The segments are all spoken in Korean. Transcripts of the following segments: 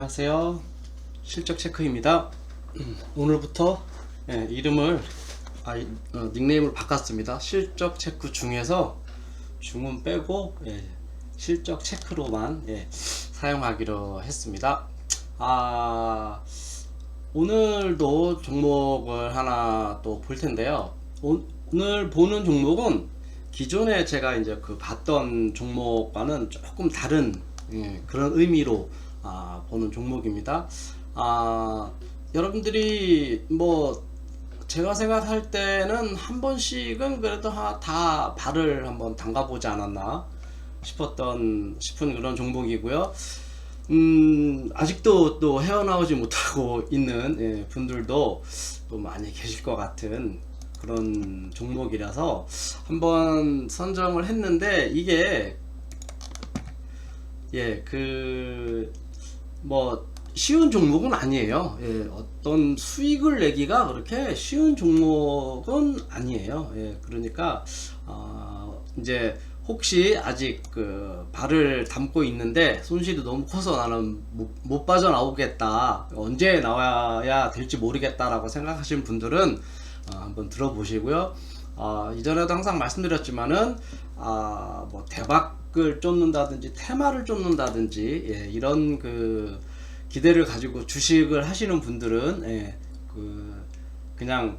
안녕하세요. 실적 체크입니다. 오늘부터 이름을 닉네임을 바꿨습니다. 실적 체크 중에서 중은 빼고 실적 체크로만 사용하기로 했습니다. 오늘도 종목을 하나 또 볼 텐데요. 오늘 보는 종목은 기존에 제가 이제 봤던 종목과는 조금 다른 그런 의미로 보는 종목입니다. 여러분들이 뭐 제가 생각할 때는 한 번씩은 그래도 다 발을 한번 담가 보지 않았나 싶은 그런 종목이고요. 아직도 또 헤어나오지 못하고 있는 분들도 또 많이 계실 것 같은 그런 종목이라서 한번 선정을 했는데, 이게 뭐 쉬운 종목은 아니에요. 어떤 수익을 내기가 그렇게 쉬운 종목은 아니에요. 그러니까 이제 혹시 아직 발을 담고 있는데 손실이 너무 커서 나는 못 빠져나오겠다, 언제 나와야 될지 모르겠다라고 생각하시는 분들은 한번 들어보시고요. 이전에도 항상 말씀드렸지만은 뭐 대박을 쫓는다든지 테마를 쫓는다든지 이런 기대를 가지고 주식을 하시는 분들은 그냥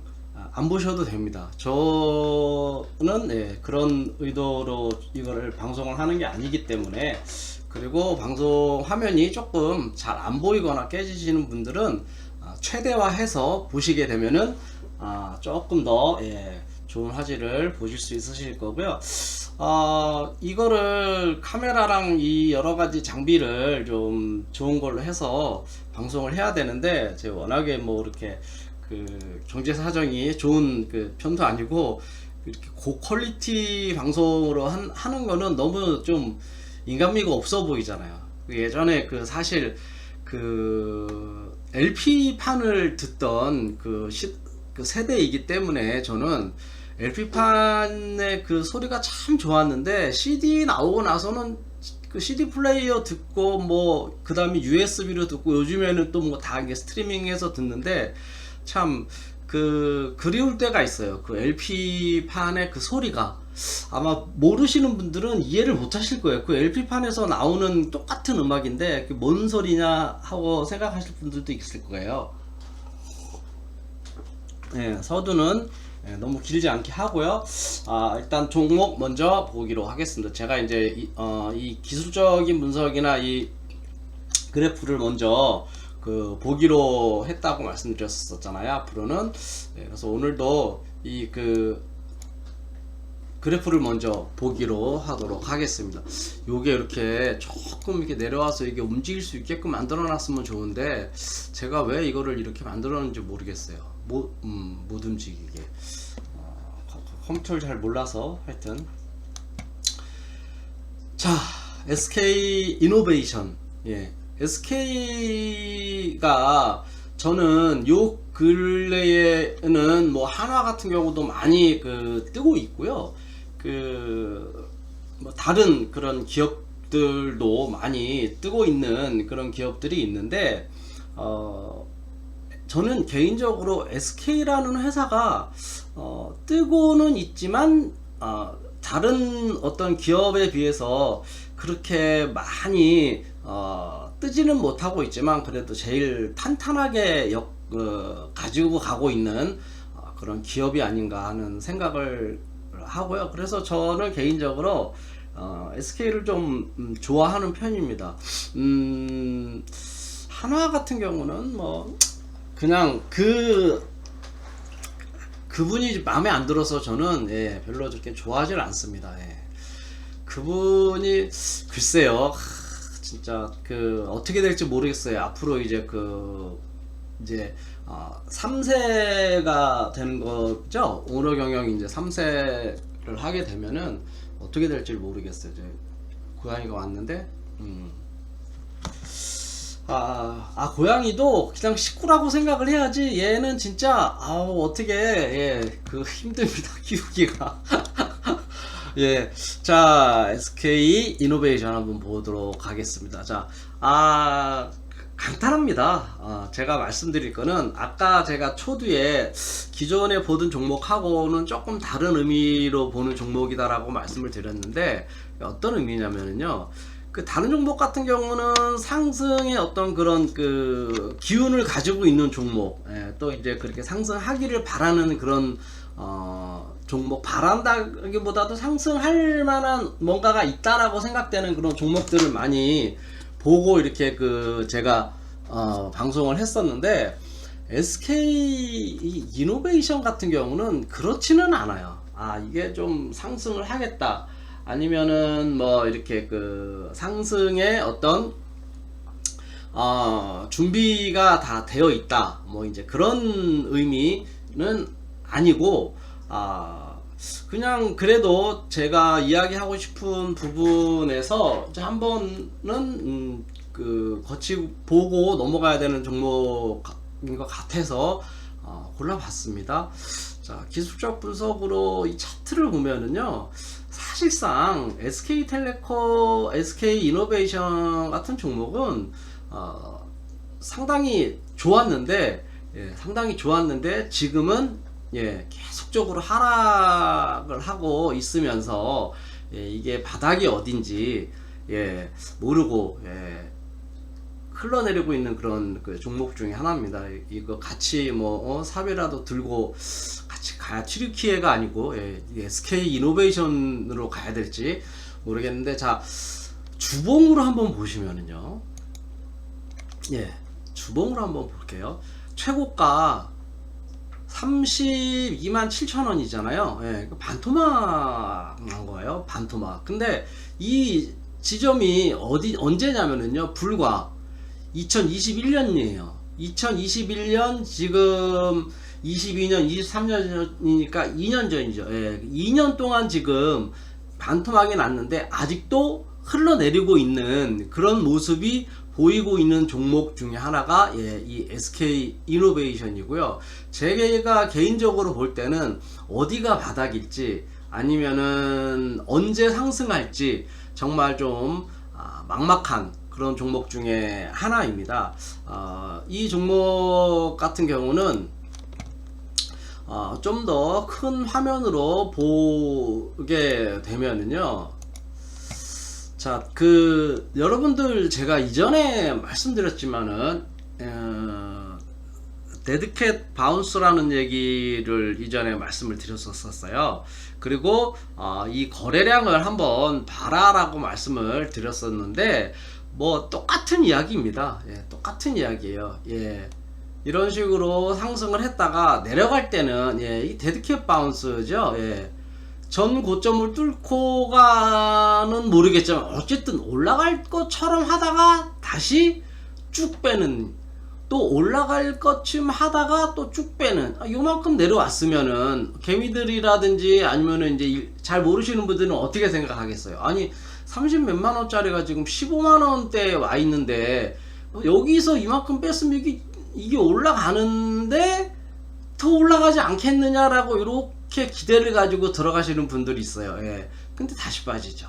안 보셔도 됩니다. 저는 그런 의도로 이거를 방송을 하는 게 아니기 때문에, 그리고 방송 화면이 조금 잘 안 보이거나 깨지시는 분들은 최대화해서 보시게 되면은 조금 더 좋은 화질을 보실 수 있으실 거고요. 이거를 카메라랑 이 여러가지 장비를 좀 좋은 걸로 해서 방송을 해야 되는데, 제가 워낙에 뭐 이렇게 경제 사정이 좋은 편도 아니고, 이렇게 고퀄리티 방송으로 하는 거는 너무 좀 인간미가 없어 보이잖아요. 예전에 사실 LP판을 듣던 세대이기 때문에 저는 LP판의 소리가 참 좋았는데, CD 나오고 나서는 CD 플레이어 듣고 뭐 그 다음에 USB로 듣고, 요즘에는 또 뭐 다 이게 스트리밍해서 듣는데 참 그리울 때가 있어요. LP판의 소리가 아마 모르시는 분들은 이해를 못 하실 거예요. LP판에서 나오는 똑같은 음악인데 뭔 소리냐 하고 생각하실 분들도 있을 거예요. 서두는 너무 길지 않게 하고요. 일단 종목 먼저 보기로 하겠습니다. 제가 이제 이 기술적인 분석이나 이 그래프를 먼저 보기로 했다고 말씀드렸었잖아요. 앞으로는. 그래서 오늘도 이 그래프를 먼저 보기로 하도록 하겠습니다. 요게 이렇게 조금 이렇게 내려와서 이게 움직일 수 있게끔 만들어 놨으면 좋은데, 제가 왜 이거를 이렇게 만들어 놨는지 모르겠어요. 못 움직이게. 컴퓨터를 잘 몰라서. 하여튼 자, SK 이노베이션. SK가 저는 요 근래에는 뭐 한화 같은 경우도 많이 뜨고 있고요. 뭐 다른 그런 기업들도 많이 뜨고 있는 그런 기업들이 있는데, 저는 개인적으로 SK라는 회사가 뜨고는 있지만 다른 어떤 기업에 비해서 그렇게 많이 뜨지는 못하고 있지만, 그래도 제일 탄탄하게 가지고 가고 있는 그런 기업이 아닌가 하는 생각을 하고요. 그래서 저는 개인적으로 SK를 좀 좋아하는 편입니다. 한화 같은 경우는 뭐 그냥 그분이 마음에 안 들어서 저는 별로 그렇게 좋아하지 않습니다. 그분이 글쎄요, 진짜 어떻게 될지 모르겠어요. 앞으로 이제 3세가 되는 거죠. 오너 경영이 이제 3세를 하게 되면은 어떻게 될지 모르겠어요. 이제 고양이가 왔는데, 고양이도 그냥 식구라고 생각을 해야지, 얘는 진짜 어떻게 힘듭니다, 키우기가. 자, SK 이노베이션 한번 보도록 하겠습니다. 자, 간단합니다. 제가 말씀드릴 거는 아까 제가 초두에 기존에 보던 종목하고는 조금 다른 의미로 보는 종목이다라고 말씀을 드렸는데, 어떤 의미냐면요. 그 다른 종목 같은 경우는 상승의 어떤 그런 그 기운을 가지고 있는 종목, 또 이제 그렇게 상승하기를 바라는 그런 종목, 바란다기보다도 상승할 만한 뭔가가 있다라고 생각되는 그런 종목들을 많이 보고 이렇게 그 제가 방송을 했었는데, SK 이노베이션 같은 경우는 그렇지는 않아요. 이게 좀 상승을 하겠다, 아니면은 뭐 이렇게 그 상승의 어떤 준비가 다 되어 있다, 뭐 이제 그런 의미는 아니고, 그냥 그래도 제가 이야기하고 싶은 부분에서 이제 한번은 그 거치 보고 넘어가야 되는 종목인 것 같아서 골라봤습니다. 자, 기술적 분석으로 이 차트를 보면은요, 사실상 SK 이노베이션 같은 종목은 상당히 좋았는데, 상당히 좋았는데 지금은 계속적으로 하락을 하고 있으면서, 이게 바닥이 어딘지 모르고 흘러내리고 있는 그런 그 종목 중에 하나입니다. 이거 같이 뭐 사배라도 들고 같이 가야 튀르키예가 아니고 SK 이노베이션으로 가야 될지 모르겠는데, 자, 주봉으로 한번 보시면은요, 주봉으로 한번 볼게요. 최고가 327,000원이잖아요. 반토막 난 거예요. 반토막. 근데 이 지점이 언제냐면은요, 불과 2021년이에요. 2021년 지금 22년, 23년이니까 2년 전이죠. 2년 동안 지금 반토막이 났는데 아직도 흘러내리고 있는 그런 모습이 보이고 있는 종목 중에 하나가 이 SK 이노베이션이고요. 제가 개인적으로 볼 때는 어디가 바닥일지, 아니면은 언제 상승할지 정말 좀 막막한 그런 종목 중에 하나입니다. 이 종목 같은 경우는 좀 더 큰 화면으로 보게 되면은요, 자, 여러분들 제가 이전에 말씀드렸지만은 데드캣 바운스라는 얘기를 이전에 말씀을 드렸었어요. 그리고 이 거래량을 한번 봐라라고 말씀을 드렸었는데, 뭐 똑같은 이야기입니다. 똑같은 이야기예요. 이런 식으로 상승을 했다가 내려갈 때는 이 데드캣 바운스죠. 전 고점을 뚫고 가는 모르겠지만 어쨌든 올라갈 것처럼 하다가 다시 쭉 빼는, 또 올라갈 것쯤 하다가 또 쭉 빼는, 요만큼 내려왔으면은 개미들이라든지 아니면은 이제 잘 모르시는 분들은 어떻게 생각하겠어요? 아니 30 몇만 원짜리가 지금 15만 원대에 와 있는데 여기서 이만큼 뺐으면 이게 올라가는데 더 올라가지 않겠느냐라고 이렇게 기대를 가지고 들어가시는 분들이 있어요. 근데 다시 빠지죠.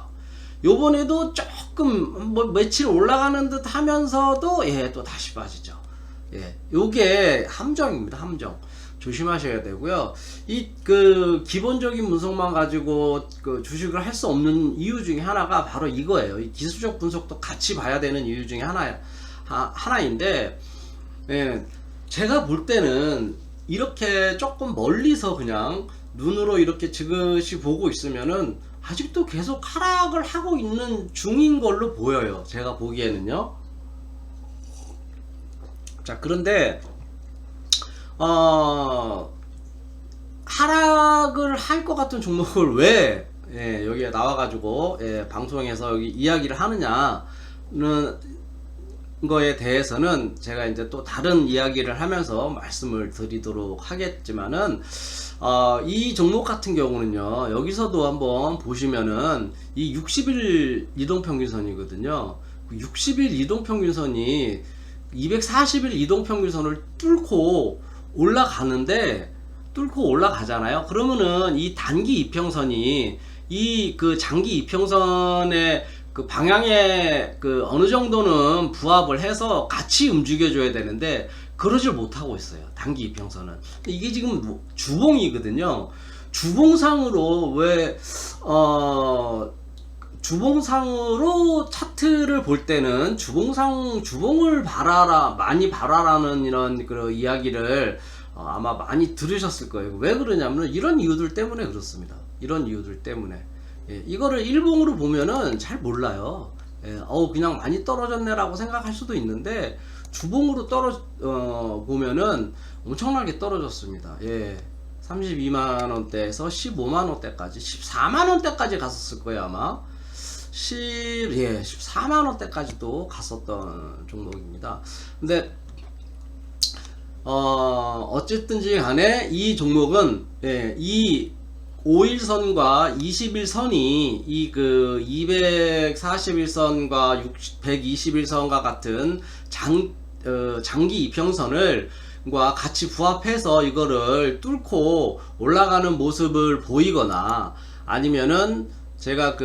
요번에도 조금 뭐 며칠 올라가는 듯 하면서도 또 다시 빠지죠. 요게 함정입니다. 함정. 조심하셔야 되고요. 기본적인 분석만 가지고 주식을 할 수 없는 이유 중에 하나가 바로 이거예요. 이 기술적 분석도 같이 봐야 되는 이유 중에 하나인데, 제가 볼 때는 이렇게 조금 멀리서 그냥 눈으로 이렇게 지그시 보고 있으면은 아직도 계속 하락을 하고 있는 중인 걸로 보여요. 제가 보기에는요. 자, 그런데 하락을 할 것 같은 종목을 왜 여기에 나와가지고 방송에서 여기 이야기를 하느냐는 거에 대해서는 제가 이제 또 다른 이야기를 하면서 말씀을 드리도록 하겠지만은, 이 종목 같은 경우는요, 여기서도 한번 보시면은 이 60일 이동평균선이거든요. 60일 이동평균선이 240일 이동평균선을 뚫고 올라가잖아요. 그러면은 이 단기 이평선이 이 장기 이평선의 그 방향에 그 어느 정도는 부합을 해서 같이 움직여줘야 되는데 그러질 못하고 있어요. 단기 이평선은. 이게 지금 주봉이거든요. 주봉상으로 왜 주봉상으로 차트를 볼 때는 주봉을 봐라라, 많이 봐라라는 이런 그 이야기를 아마 많이 들으셨을 거예요. 왜 그러냐면 이런 이유들 때문에 그렇습니다. 이런 이유들 때문에. 예, 이거를 일봉으로 보면은 잘 몰라요. 예, 그냥 많이 떨어졌네라고 생각할 수도 있는데 주봉으로 보면은 엄청나게 떨어졌습니다. 예. 32만원대에서 15만원대까지 14만원대까지 갔었을 거예요 아마. 14만원대까지도 갔었던 종목입니다. 근데 어쨌든지 간에 이 종목은 이 5일선과 20일선이 이 그 241선과 121선과 같은 장기 이평선을 과 같이 부합해서 이거를 뚫고 올라가는 모습을 보이거나 아니면은 제가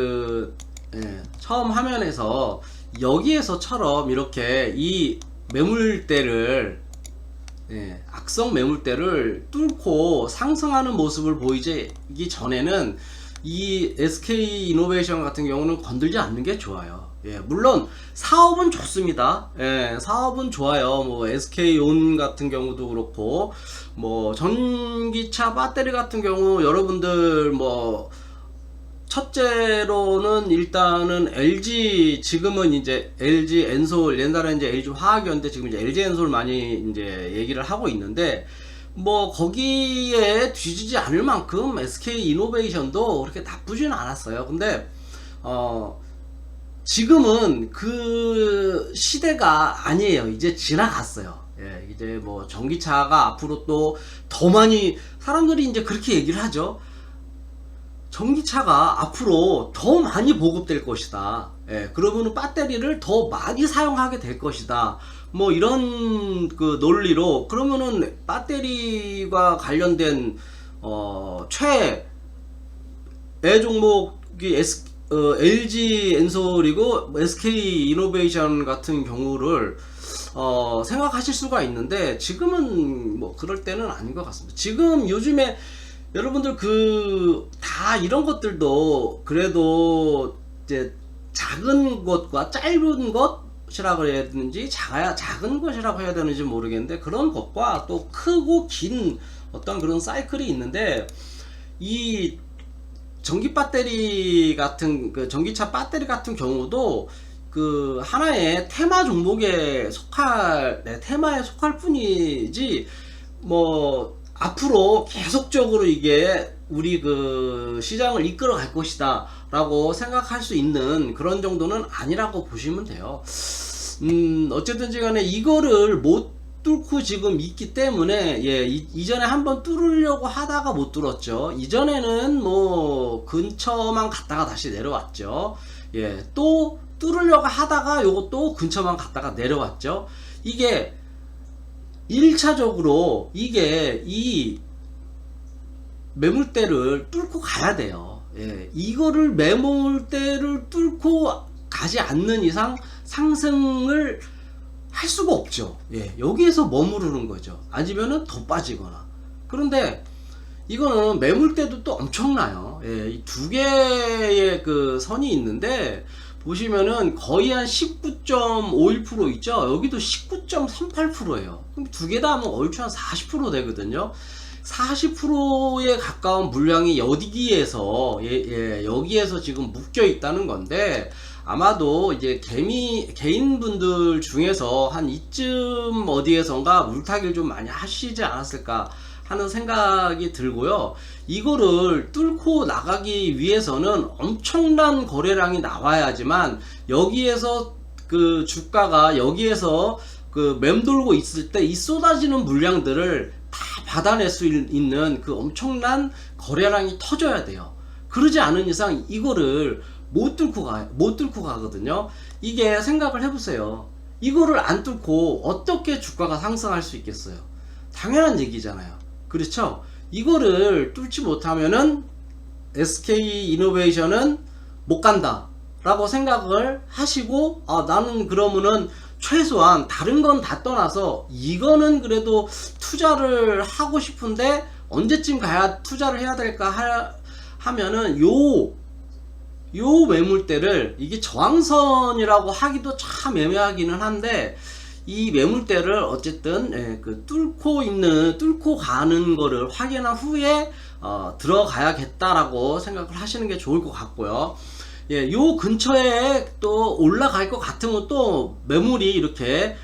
처음 화면에서 여기에서처럼 이렇게 이 매물대를 악성 매물대를 뚫고 상승하는 모습을 보이기 전에는 이 SK 이노베이션 같은 경우는 건들지 않는 게 좋아요. 물론 사업은 좋습니다. 사업은 좋아요. 뭐 SK온 같은 경우도 그렇고 뭐 전기차 배터리 같은 경우 여러분들 뭐 첫째로는 일단은 LG, 지금은 이제 LG 엔솔, 옛날에 이제 LG 화학이었는데 지금 이제 LG 엔솔 많이 이제 얘기를 하고 있는데, 뭐 거기에 뒤지지 않을 만큼 SK 이노베이션도 그렇게 나쁘지는 않았어요. 근데 지금은 그 시대가 아니에요. 이제 지나갔어요. 이제 뭐 전기차가 앞으로 또 더 많이, 사람들이 이제 그렇게 얘기를 하죠. 전기차가 앞으로 더 많이 보급될 것이다. 그러면 배터리를 더 많이 사용하게 될 것이다. 뭐 이런 그 논리로, 그러면은 배터리와 관련된 최애 종목이 LG 엔솔이고 SK 이노베이션 같은 경우를 생각하실 수가 있는데, 지금은 뭐 그럴 때는 아닌 것 같습니다. 지금 요즘에 여러분들 다 이런 것들도 그래도 이제 작은 것과 짧은 것이라고 해야 되는지, 작은 것이라고 해야 되는지 모르겠는데, 그런 것과 또 크고 긴 어떤 그런 사이클이 있는데, 이 전기 배터리 같은 전기차 배터리 같은 경우도 그 하나의 테마 종목에 테마에 속할 뿐이지, 뭐 앞으로 계속적으로 이게 우리 그 시장을 이끌어 갈 것이다 라고 생각할 수 있는 그런 정도는 아니라고 보시면 돼요. 어쨌든지 간에 이거를 못 뚫고 지금 있기 때문에, 이전에 한번 뚫으려고 하다가 못 뚫었죠. 이전에는 뭐 근처만 갔다가 다시 내려왔죠. 또 뚫으려고 하다가 요것도 근처만 갔다가 내려왔죠. 이게 1차적으로 이게 이 매물대를 뚫고 가야 돼요. 이거를 매물대를 뚫고 가지 않는 이상 상승을 할 수가 없죠. 여기에서 머무르는 거죠. 아니면은 더 빠지거나. 그런데 이거는 매물대도 또 엄청나요. 이 두 개의 그 선이 있는데, 보시면은 거의 한 19.51% 있죠. 여기도 19.38%예요. 그럼 두 개 다 하면 얼추 한 40% 되거든요. 40%에 가까운 물량이 여기에서 여기에서 지금 묶여 있다는 건데, 아마도 이제 개인분들 중에서 한 이쯤 어디에선가 물타기를 좀 많이 하시지 않았을까 하는 생각이 들고요. 이거를 뚫고 나가기 위해서는 엄청난 거래량이 나와야지만, 여기에서 그 주가가 여기에서 그 맴돌고 있을 때 이 쏟아지는 물량들을 다 받아낼 수 있는 그 엄청난 거래량이 터져야 돼요. 그러지 않은 이상 이거를 못 뚫고 가거든요. 이게 생각을 해보세요. 이거를 안 뚫고 어떻게 주가가 상승할 수 있겠어요? 당연한 얘기잖아요. 그렇죠? 이거를 뚫지 못하면은 SK 이노베이션은 못 간다. 라고 생각을 하시고, 나는 그러면은 최소한 다른 건 다 떠나서 이거는 그래도 투자를 하고 싶은데 언제쯤 가야 투자를 해야 될까 하면은 요 매물대를, 이게 저항선이라고 하기도 참 애매하기는 한데, 이 매물대를 어쨌든 뚫고 가는 거를 확인한 후에 들어가야겠다라고 생각을 하시는 게 좋을 것 같고요. 요 근처에 또 올라갈 것 같으면 또 매물이 이렇게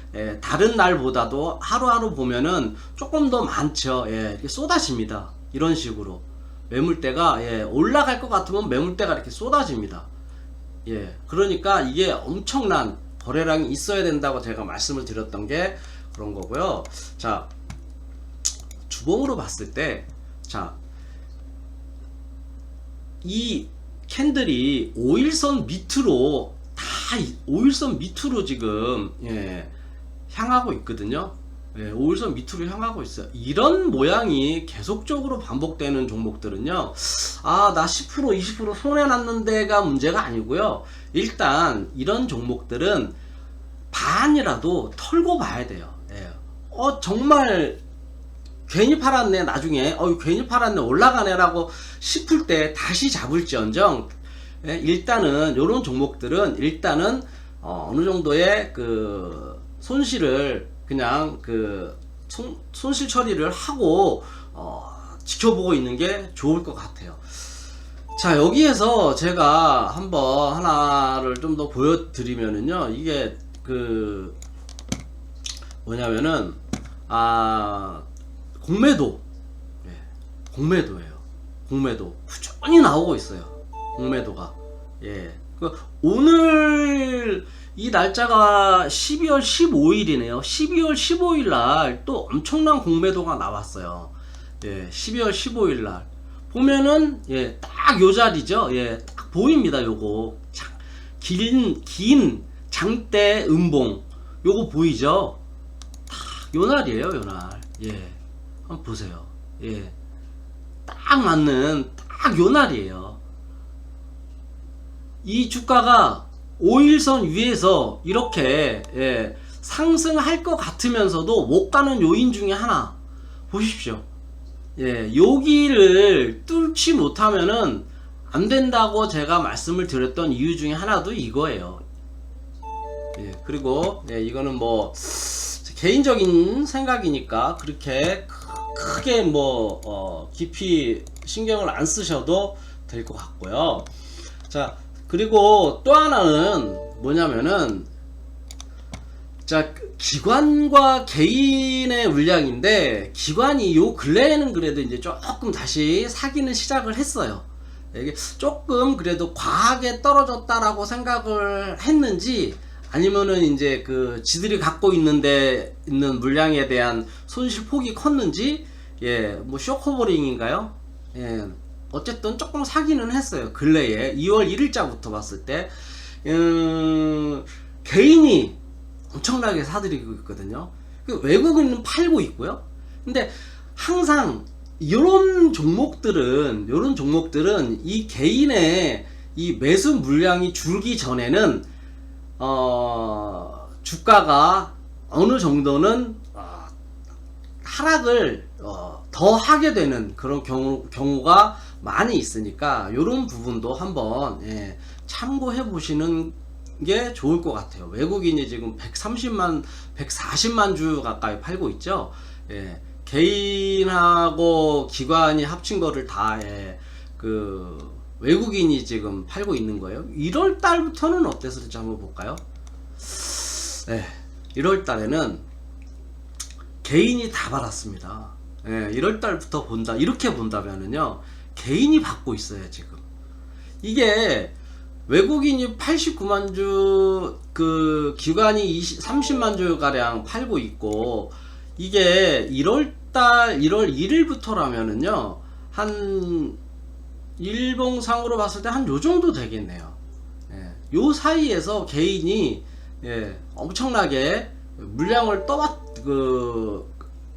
다른 날보다도 하루하루 보면은 조금 더 많죠. 이렇게 쏟아집니다. 이런 식으로 매물대가 올라갈 것 같으면 매물대가 이렇게 쏟아집니다. 그러니까 이게 엄청난 거래량이 있어야 된다고 제가 말씀을 드렸던 게 그런 거고요. 자, 주봉으로 봤을 때, 자, 이 캔들이 5일선 밑으로 지금 향하고 있거든요. 5일선 밑으로 향하고 있어요. 이런 모양이 계속적으로 반복되는 종목들은요, 나 10% 20% 손해났는데가 문제가 아니고요. 일단 이런 종목들은 반이라도 털고 봐야 돼요. 정말 괜히 팔았네, 나중에 괜히 팔았네, 올라가네 라고 싶을 때 다시 잡을지언정, 일단은 요런 종목들은 일단은 어느 정도의 그 손실을 그냥 손실 처리를 하고 지켜보고 있는 게 좋을 것 같아요. 자, 여기에서 제가 한번 하나를 좀 더 보여드리면은요, 이게 뭐냐면은 공매도, 공매도예요. 공매도 꾸준히 나오고 있어요. 공매도가. 오늘 이 날짜가 12월 15일이네요. 12월 15일 날 또 엄청난 공매도가 나왔어요. 12월 15일 날 보면은 딱 요 자리죠. 딱 보입니다. 요거 긴 장대 음봉 요거 보이죠? 딱 요 날이에요. 요 날. 한번 보세요. 딱 맞는 딱 요 날이에요. 이 주가가 5일선 위에서 이렇게 상승할 것 같으면서도 못 가는 요인 중에 하나 보십시오. 여기를 뚫지 못하면은 안 된다고 제가 말씀을 드렸던 이유 중에 하나도 이거예요. 그리고 이거는 뭐 개인적인 생각이니까 그렇게 크게 뭐 깊이 신경을 안 쓰셔도 될 것 같고요. 자, 그리고 또 하나는 뭐냐면은, 자, 기관과 개인의 물량인데, 기관이 요 근래에는 그래도 이제 조금 다시 사기는 시작을 했어요. 이게 조금 그래도 과하게 떨어졌다라고 생각을 했는지, 아니면은 이제 지들이 갖고 있는 물량에 대한 손실 폭이 컸는지, 뭐 쇼커버링인가요? 어쨌든 조금 사기는 했어요. 근래에 2월 1일자부터 봤을 때 개인이 엄청나게 사들이고 있거든요. 외국인은 팔고 있고요. 근데 항상 이런 종목들은 이 개인의 이 매수 물량이 줄기 전에는 주가가 어느 정도는 하락을 더 하게 되는 그런 경우가 많이 있으니까 이런 부분도 한번 참고해 보시는 게 좋을 것 같아요. 외국인이 지금 140만 주 가까이 팔고 있죠. 개인하고 기관이 합친 거를 다 외국인이 지금 팔고 있는 거예요. 1월 달부터는 어땠을지 한번 볼까요? 1월 달에는 개인이 다 받았습니다. 1월 달부터 이렇게 본다면은요, 개인이 받고 있어요. 지금 이게 외국인이 89만 주, 기관이 30만 주 가량 팔고 있고, 이게 1월 1일부터라면은요, 한 일봉상으로 봤을 때 한 요 정도 되겠네요. 요 사이에서 개인이 엄청나게 물량을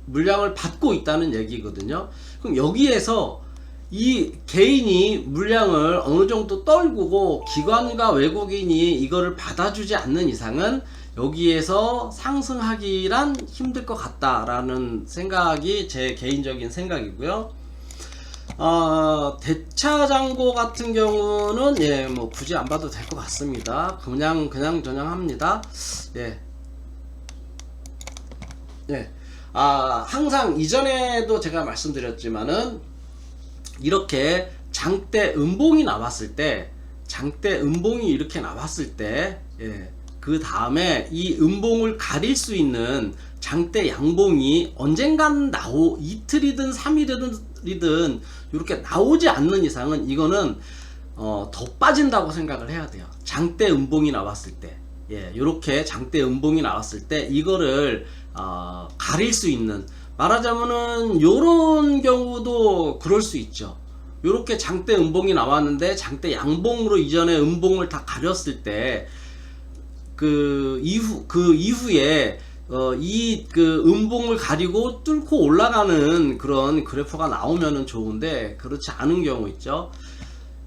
물량을 받고 있다는 얘기거든요. 그럼 여기에서 이 개인이 물량을 어느 정도 떨구고 기관과 외국인이 이거를 받아주지 않는 이상은 여기에서 상승하기란 힘들 것 같다라는 생각이 제 개인적인 생각이고요. 대차장고 같은 경우는 예, 뭐 굳이 안 봐도 될 것 같습니다. 그냥 전향합니다. 예. 예. 항상 이전에도 제가 말씀드렸지만은 이렇게 장대 음봉이 나왔을 때, 장대 음봉이 이렇게 나왔을 때, 예, 그 다음에 이 음봉을 가릴 수 있는 장대 양봉이 언젠간 이틀이든 3일이든 이렇게 나오지 않는 이상은 이거는 더 빠진다고 생각을 해야 돼요. 장대 음봉이 나왔을 때, 예, 이렇게 장대 음봉이 나왔을 때 이거를 가릴 수 있는, 말하자면은 요런 경우도 그럴 수 있죠. 요렇게 장대 음봉이 나왔는데 장대 양봉으로 이전에 음봉을 다 가렸을 때 그 이후에 이 음봉을 가리고 뚫고 올라가는 그런 그래프가 나오면은 좋은데 그렇지 않은 경우 있죠.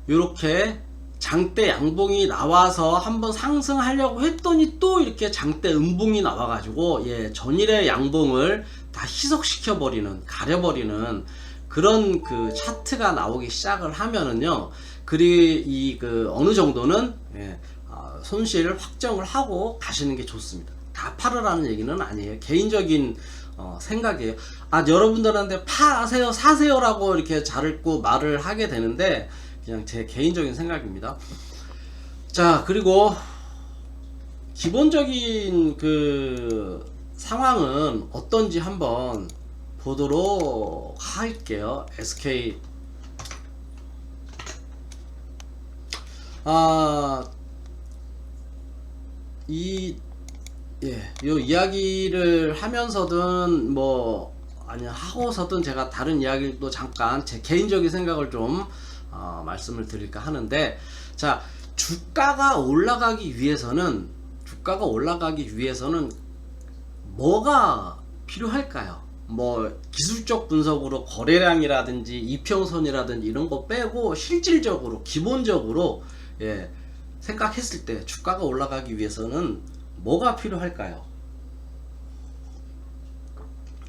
요렇게 장대 양봉이 나와서 한번 상승하려고 했더니 또 이렇게 장대 음봉이 나와가지고 예, 전일의 양봉을 다 희석시켜 버리는, 가려버리는 그런 그 차트가 나오기 시작을 하면은요, 어느 정도는 예, 손실 확정을 하고 가시는 게 좋습니다. 다 팔으라는 얘기는 아니에요. 개인적인 생각이에요. 여러분들한테 파세요, 사세요라고 이렇게 자꾸 말을 하게 되는데 그냥 제 개인적인 생각입니다. 자, 그리고 기본적인 그 상황은 어떤지 한번 보도록 할게요. SK 요 이야기를 하면서든 하고서든 제가 다른 이야기도 잠깐 제 개인적인 생각을 좀 말씀을 드릴까 하는데, 자, 주가가 올라가기 위해서는 뭐가 필요할까요? 기술적 분석으로 거래량이라든지 이평선이라든지 이런 거 빼고 실질적으로 기본적으로 예, 생각했을 때 주가가 올라가기 위해서는 뭐가 필요할까요?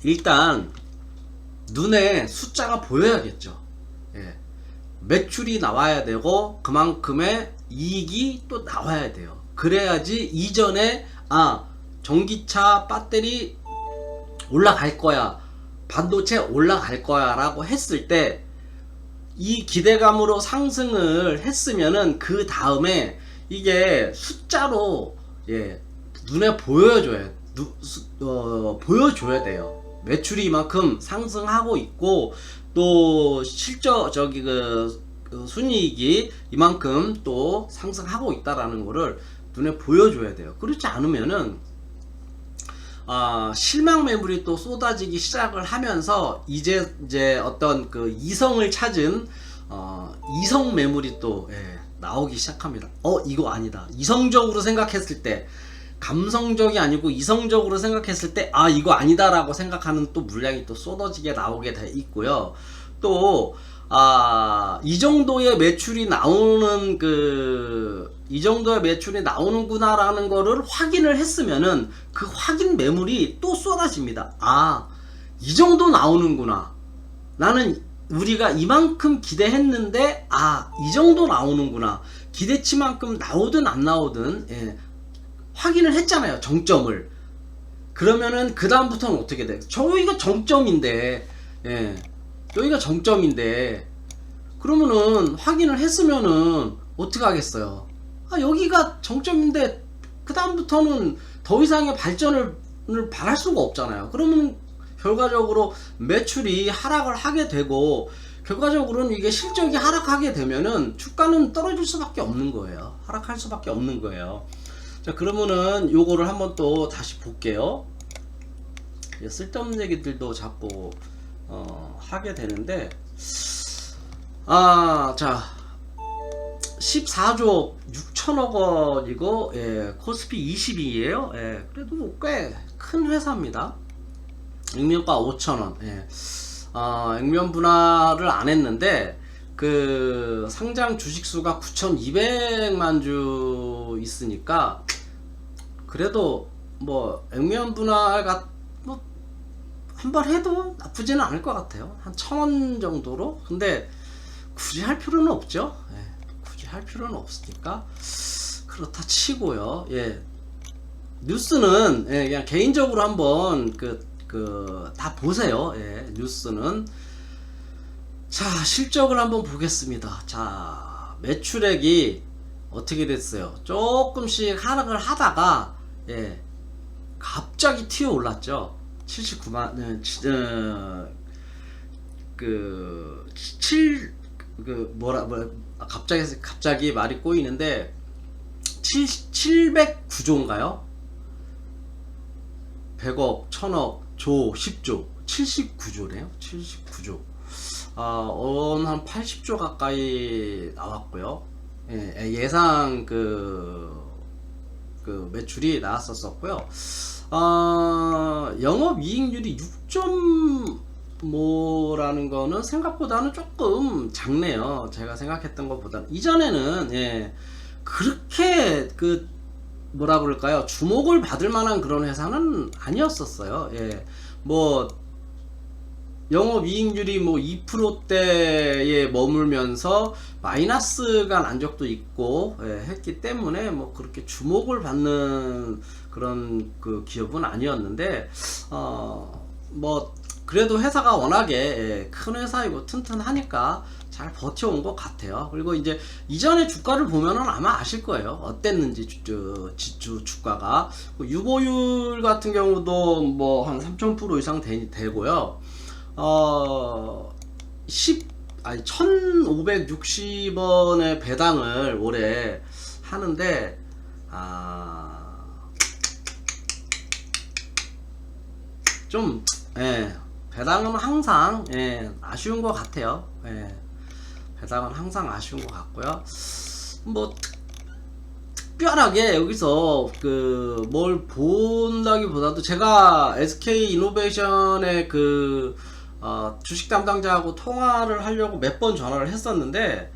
일단 눈에 숫자가 보여야겠죠. 예. 매출이 나와야 되고 그만큼의 이익이 또 나와야 돼요. 그래야지 이전에 전기차 배터리 올라갈 거야, 반도체 올라갈 거야 라고 했을 때 이 기대감으로 상승을 했으면은 그 다음에 이게 숫자로 예, 눈에 보여줘야 돼요. 매출이 이만큼 상승하고 있고 또 순이익이 이만큼 또 상승하고 있다라는 거를 눈에 보여줘야 돼요. 그렇지 않으면은 실망 매물이 또 쏟아지기 시작을 하면서 이제 어떤 그 이성을 찾은 이성 매물이 또 나오기 시작합니다. 이거 아니다. 이성적으로 생각했을 때, 감성적이 아니고 이성적으로 생각했을 때 이거 아니다라고 생각하는 또 물량이 또 쏟아지게 나오게 돼 있고요. 또 이 정도의 매출이 나오는구나 라는 거를 확인을 했으면은 그 확인 매물이 또 쏟아집니다. 이 정도 나오는구나, 나는 우리가 이만큼 기대했는데 이 정도 나오는구나, 기대치만큼 나오든 안 나오든 확인을 했잖아요, 정점을. 그러면은 그 다음부터는 어떻게 돼? 저희가 정점인데 그러면은 확인을 했으면은 어떻게 하겠어요? 여기가 정점인데 그 다음부터는 더 이상의 발전을 바랄 수가 없잖아요. 그러면 결과적으로 매출이 하락을 하게 되고, 결과적으로는 이게 실적이 하락하게 되면은 주가는 떨어질 수밖에 없는 거예요. 하락할 수밖에 없는 거예요. 자, 그러면은 요거를 한번 또 다시 볼게요. 쓸데없는 얘기들도 자꾸 하게 되는데, 자, 14조 6천억 원이고 코스피 20이에요. 그래도 꽤 큰 회사입니다. 액면가 5천원. 액면 분할을 안 했는데 그 상장 주식 수가 9,200만 주 있으니까 그래도 뭐 액면 분할가 뭐 한번 해도 나쁘지는 않을 것 같아요. 한 1,000원 정도로. 근데 굳이 할 필요는 없죠. 예, 굳이 할 필요는 없으니까 그렇다 치고요. 예, 뉴스는 예, 그냥 개인적으로 한번 다 보세요. 예, 뉴스는. 자, 실적을 한번 보겠습니다. 자, 매출액이 어떻게 됐어요? 조금씩 하락을 하다가 예, 갑자기 튀어 올랐죠. 79만 그 7, 갑자기 말이 꼬이는데 709조인가요? 100억, 1000억, 조, 10조, 79조네요. 79조. 한 80조 가까이 나왔고요. 예, 예상 매출이 나왔었고요. 영업이익률이 6점 뭐라는 거는 생각보다는 조금 작네요. 제가 생각했던 것보다는. 이전에는 예, 그렇게 뭐라 그럴까요? 주목을 받을 만한 그런 회사는 아니었었어요. 예, 뭐 영업이익률이 뭐 2%대에 머물면서 마이너스가 난 적도 있고 예, 했기 때문에 뭐 그렇게 주목을 받는 그런 기업은 아니었는데 뭐 그래도 회사가 워낙에 예, 큰 회사이고 튼튼하니까 잘 버텨온 것 같아요. 그리고 이제 이전에 주가를 보면은 아마 아실 거예요. 어땠는지 주가가 650율 같은 경우도 뭐 한 3,000% 이상 되고요. 1,560원의 배당을 올해 하는데 좀 예, 배당은 항상 예, 아쉬운 것 같아요. 예, 배당은 항상 아쉬운 것 같고요. 뭐 특별하게 여기서 뭘 본다기보다도 제가 SK이노베이션의 주식 담당자하고 통화를 하려고 몇 번 전화를 했었는데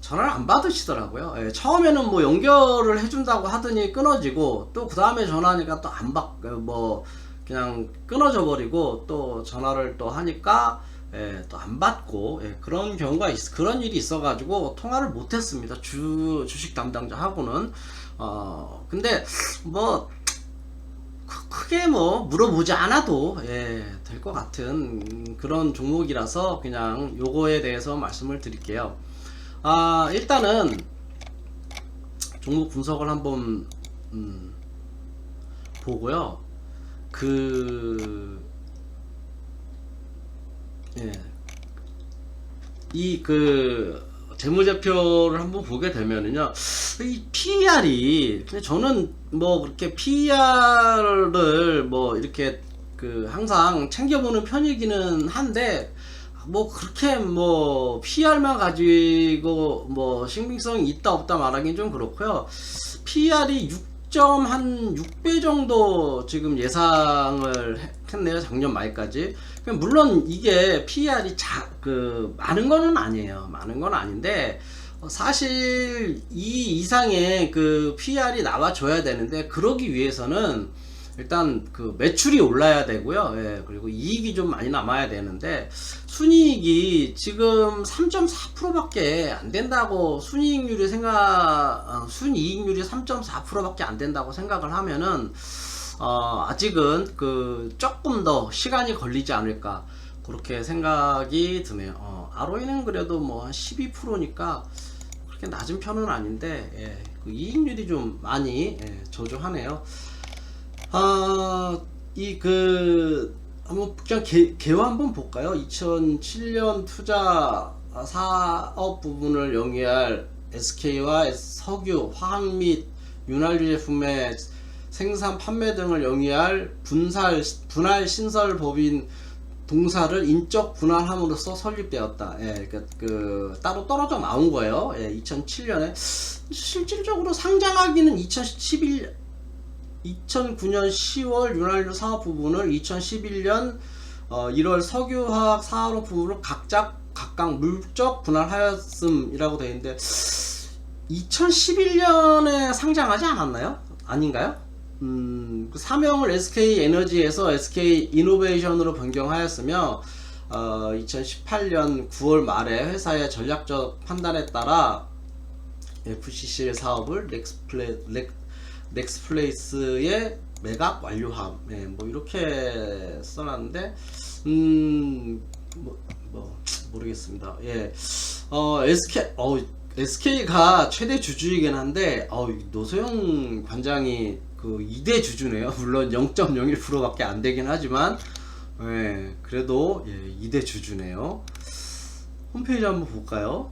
전화를 안 받으시더라고요. 예, 처음에는 뭐 연결을 해준다고 하더니 끊어지고 또 그 다음에 전화하니까 또 그냥 끊어져 버리고 또 전화를 또 하니까 예, 또 안 받고 예, 그런 일이 있어가지고 통화를 못했습니다. 주식 담당자하고는. 근데 뭐 크게 뭐 물어보지 않아도 예, 될 것 같은 그런 종목이라서 그냥 요거에 대해서 말씀을 드릴게요. 일단은 종목 분석을 한번 보고요. 예, 재무제표를 한번 보게 되면은요, 이 PER이, 저는 뭐 그렇게 PER을 뭐 이렇게 항상 챙겨보는 편이기는 한데, 뭐 그렇게 뭐 PER만 가지고 뭐 신빙성이 있다 없다 말하기는 좀 그렇고요. PER이 6배 정도 지금 예상을 했네요. 작년 말까지. 물론 이게 PER이 많은 거는 아니에요. 많은 건 아닌데, 사실 이 이상의 PER이 나와줘야 되는데, 그러기 위해서는 일단 매출이 올라야 되고요. 예, 그리고 이익이 좀 많이 남아야 되는데, 순이익이 지금 3.4%밖에 안 된다고, 순이익률이 3.4%밖에 안 된다고 생각을 하면은, 아직은 조금 더 시간이 걸리지 않을까, 그렇게 생각이 드네요. ROE는 그래도 뭐 한 12%니까 그렇게 낮은 편은 아닌데, 예, 이익률이 좀 많이 저조하네요. 한번 그냥 개화 한번 볼까요? 2007년 투자 사업 부분을 영위할 SK와 석유, 화학 및 윤활유 제품의 생산, 판매 등을 영위할 분할 신설 법인 동사를 인적 분할함으로써 설립되었다. 예, 따로 떨어져 나온 거예요. 예, 2007년에 실질적으로 상장하기는 2009년 10월 윤활유 사업 부분을 2011년 1월 석유화학 사업 부분을 각각 각각 물적 분할하였음이라고 되어 있는데 2011년에 상장하지 않았나요? 아닌가요? 그 사명을 SK 에너지에서 SK 이노베이션으로 변경하였으며 2018년 9월 말에 회사의 전략적 판단에 따라 FCC의 사업을 넥스플레이스의 매각 완료함. 뭐 이렇게 써놨는데 모르겠습니다. SK가 최대 주주이긴 한데 노소영 관장이 그 2대 주주네요. 물론 0.01% 밖에 안 되긴 하지만 그래도 2대 주주네요. 홈페이지 한번 볼까요?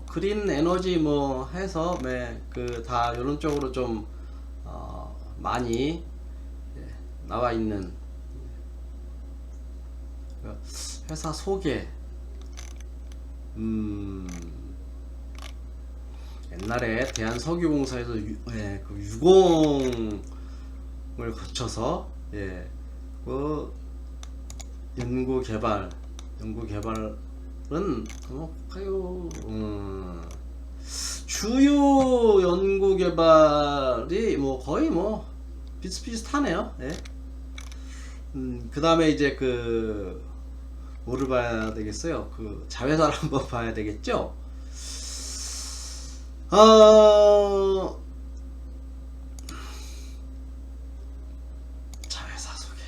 그린 에너지 뭐 해서 그 다 이런 쪽으로 좀 많이 나와 있는 회사 소개. 옛날에 대한석유공사에서 그 유공을 거쳐서 그 연구개발은 주요 연구개발이 뭐 거의 뭐 비슷비슷하네요. 그 다음에 이제 그 뭐를 봐야 되겠어요? 그 자회사를 한번 봐야 되겠죠? 자회사 소개.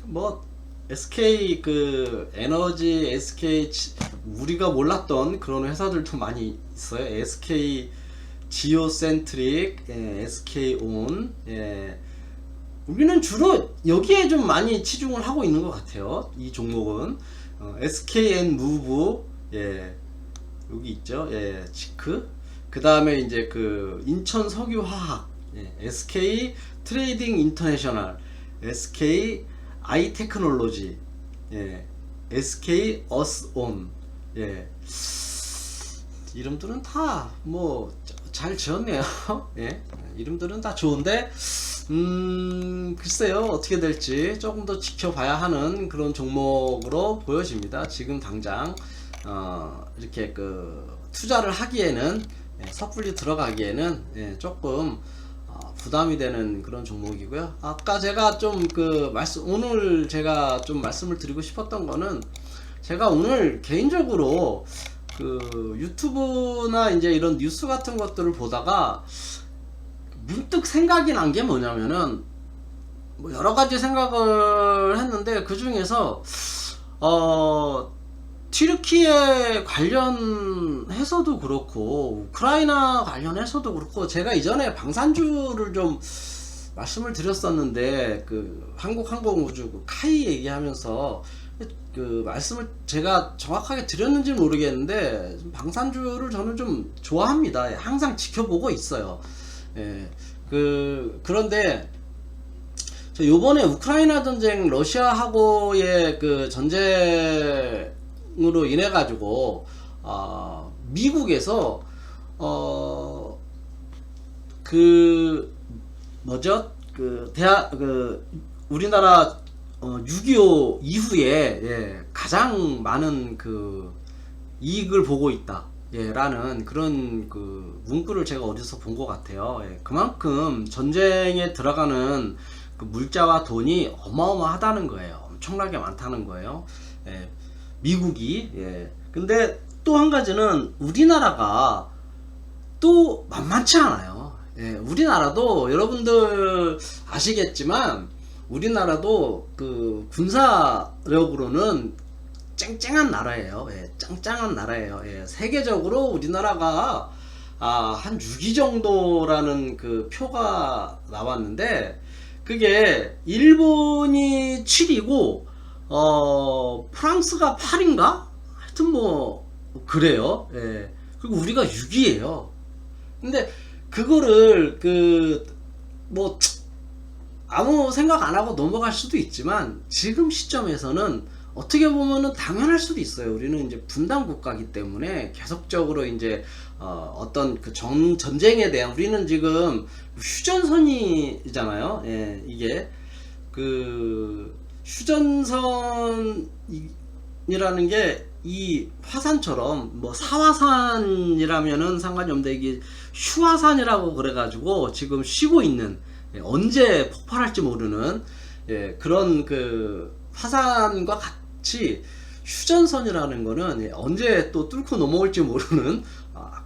뭐 SK 그 에너지, SK 우리가 몰랐던 그런 회사들도 많이 있어요. SK 지오센트릭, SK온. 우리는 주로 여기에 좀 많이 치중을 하고 있는 것 같아요. 이 종목은 SKN무브, 여기 있죠. 지크. 그 다음에 이제 그 인천석유화학, SK 트레이딩 인터내셔널, SK 아이테크놀로지, SK 어스온. 이름들은 다 뭐 잘 지었네요. 이름들은 다 좋은데 글쎄요 어떻게 될지 조금 더 지켜봐야 하는 그런 종목으로 보여집니다. 지금 당장 이렇게 그 투자를 하기에는, 섣불리 들어가기에는 조금 부담이 되는 그런 종목이고요. 아까 제가 좀 오늘 제가 좀 말씀을 드리고 싶었던 거는, 제가 오늘 개인적으로 그 유튜브나 이제 이런 뉴스 같은 것들을 보다가 문득 생각이 난 게 뭐냐면은, 뭐 여러 가지 생각을 했는데 그 중에서 튀르키예 관련해서도 그렇고 우크라이나 관련해서도 그렇고, 제가 이전에 방산주를 좀 말씀을 드렸었는데 그 한국항공우주 그 카이 얘기하면서 그 말씀을 제가 정확하게 드렸는지 모르겠는데, 방산주를 저는 좀 좋아합니다. 항상 지켜보고 있어요. 그런데 저 요번에 우크라이나 전쟁, 러시아하고의 그 전쟁으로 인해 가지고 미국에서 우리나라 6.25 이후에 가장 많은 그 이익을 보고 있다 라는 그런 그 문구를 제가 어디서 본 것 같아요. 그만큼 전쟁에 들어가는 그 물자와 돈이 어마어마하다는 거예요. 엄청나게 많다는 거예요. 미국이. 근데 또 한 가지는 우리나라가 또 만만치 않아요. 우리나라도 여러분들 아시겠지만, 우리나라도 그 군사력으로는 쨍쨍한 나라예요. 짱짱한 나라예요. 세계적으로 우리나라가 한 6위 정도라는 그 표가 나왔는데, 그게 일본이 7위고 프랑스가 8인가? 하여튼 뭐 그래요. 그리고 우리가 6위예요. 근데 그거를 아무 생각 안 하고 넘어갈 수도 있지만, 지금 시점에서는 어떻게 보면은 당연할 수도 있어요. 우리는 이제 분단 국가이기 때문에 계속적으로 이제 어떤 그 전쟁에 대한 우리는 지금 휴전선이잖아요. 예, 이게 그 휴전선이라는 게 이 화산처럼 뭐 사화산이라면은 상관이 없는데 이게 휴화산이라고 그래가지고 지금 쉬고 있는 예, 언제 폭발할지 모르는 예, 그런 그 화산과 같이 휴전선이라는 거는 예, 언제 또 뚫고 넘어올지 모르는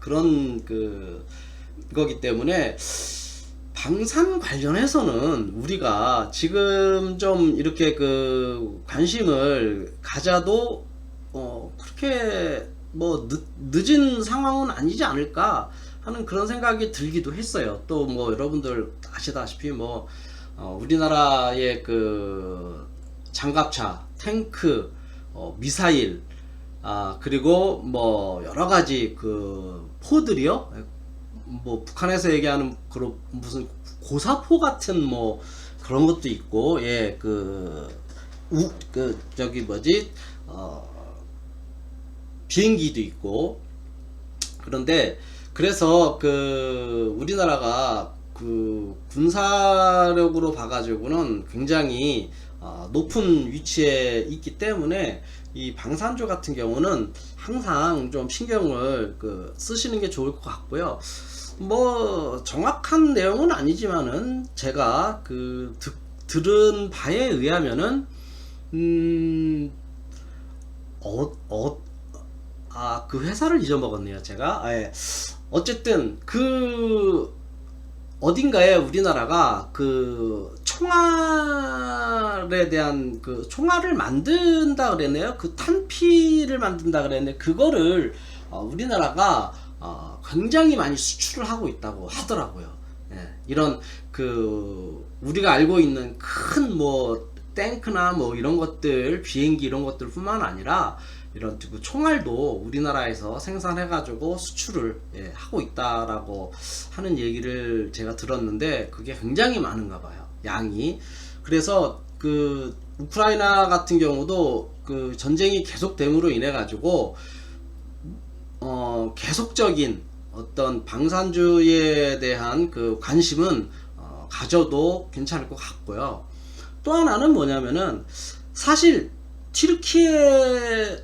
그런 그 거기 때문에 방산 관련해서는 우리가 지금 좀 이렇게 그 관심을 가져도 그렇게 뭐 늦은 상황은 아니지 않을까 하는 그런 생각이 들기도 했어요. 또 뭐 여러분들 아시다시피 뭐 우리나라의 그 장갑차, 탱크, 미사일, 그리고 뭐 여러 가지 그 포들이요. 뭐 북한에서 얘기하는 그런 무슨 고사포 같은 뭐 그런 것도 있고, 예, 저기 뭐지, 비행기도 있고. 그런데 그래서 그 우리나라가 그 군사력으로 봐가지고는 굉장히 높은 위치에 있기 때문에 이 방산주 같은 경우는 항상 좀 신경을 쓰시는 게 좋을 것 같고요. 뭐 정확한 내용은 아니지만은 제가 들은 바에 의하면은 그 회사를 잊어먹었네요 제가. 예. 어쨌든 어딘가에 우리나라가 그 총알에 대한 총알을 만든다 그랬네요. 그 탄피를 만든다 그랬는데 그거를 우리나라가 굉장히 많이 수출을 하고 있다고 하더라고요. 예. 이런 우리가 알고 있는 큰 뭐 탱크나 뭐 이런 것들, 비행기 이런 것들 뿐만 아니라 이런 총알도 우리나라에서 생산해 가지고 수출을 하고 있다라고 하는 얘기를 제가 들었는데 그게 굉장히 많은가 봐요, 양이. 그래서 우크라이나 같은 경우도 전쟁이 계속됨으로 인해 가지고 계속적인 어떤 방산주에 대한 관심은 가져도 괜찮을 것 같고요. 또 하나는 뭐냐면은 사실 튀르키예의